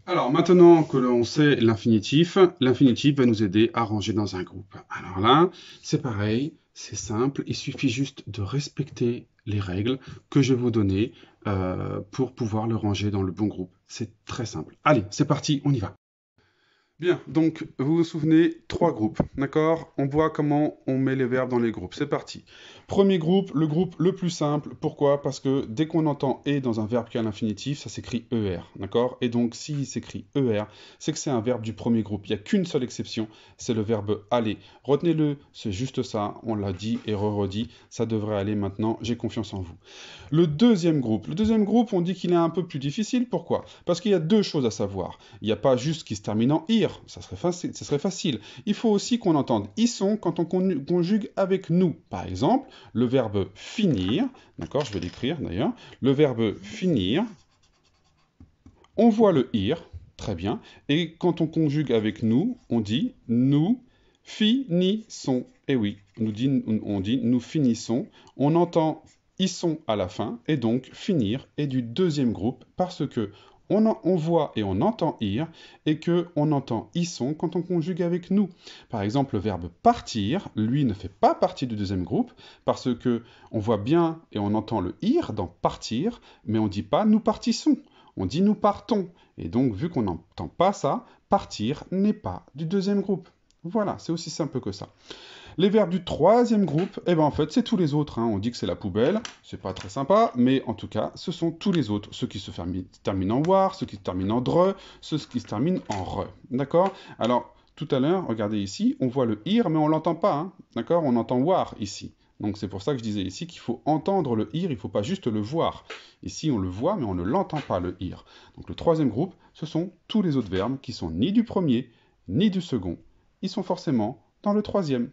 Alors maintenant que l'on sait l'infinitif va nous aider à ranger dans un groupe. Alors là, c'est pareil, c'est simple, il suffit juste de respecter les règles que je vais vous donner pour pouvoir le ranger dans le bon groupe. C'est très simple. Allez, c'est parti, on y va. Bien, donc vous vous souvenez, trois groupes, d'accord? On voit comment on met les verbes dans les groupes. C'est parti. Premier groupe, le groupe le plus simple. Pourquoi? Parce que dès qu'on entend et dans un verbe qui a l'infinitif, ça s'écrit er, d'accord? Et donc s'il s'écrit er, c'est que c'est un verbe du premier groupe. Il n'y a qu'une seule exception, c'est le verbe aller. Retenez-le, c'est juste ça. On l'a dit et re-redit. Ça devrait aller maintenant. J'ai confiance en vous. Le deuxième groupe, on dit qu'il est un peu plus difficile. Pourquoi? Parce qu'il y a deux choses à savoir. Il n'y a pas juste qui se termine en ir, ça serait facile. Il faut aussi qu'on entende ils sont quand on conjugue avec nous. Par exemple, le verbe finir, d'accord, je vais l'écrire d'ailleurs, le verbe finir, on voit le ir, très bien, et quand on conjugue avec nous, on dit nous finissons. Et oui, on dit nous finissons, on entend ils sont à la fin, et donc finir est du deuxième groupe parce que on voit et on entend ir, et que on entend ils sont quand on conjugue avec nous. Par exemple, le verbe partir, lui, ne fait pas partie du deuxième groupe, parce que on voit bien et on entend le ir dans partir, mais on ne dit pas nous partissons, on dit nous partons. Et donc, vu qu'on n'entend pas ça, partir n'est pas du deuxième groupe. Voilà, c'est aussi simple que ça. Les verbes du troisième groupe, eh ben en fait, c'est tous les autres. Hein. On dit que c'est la poubelle, c'est pas très sympa, mais en tout cas, ce sont tous les autres. Ceux qui se terminent en war, ceux qui se terminent en dre, ceux qui se terminent en re. D'accord? Alors, tout à l'heure, regardez ici, on voit le ir, mais on l'entend pas. Hein. D'accord? On entend war ici. Donc c'est pour ça que je disais ici qu'il faut entendre le ir, il ne faut pas juste le voir. Ici, on le voit, mais on ne l'entend pas, le ir. Donc le troisième groupe, ce sont tous les autres verbes qui sont ni du premier, ni du second. Ils sont forcément dans le troisième.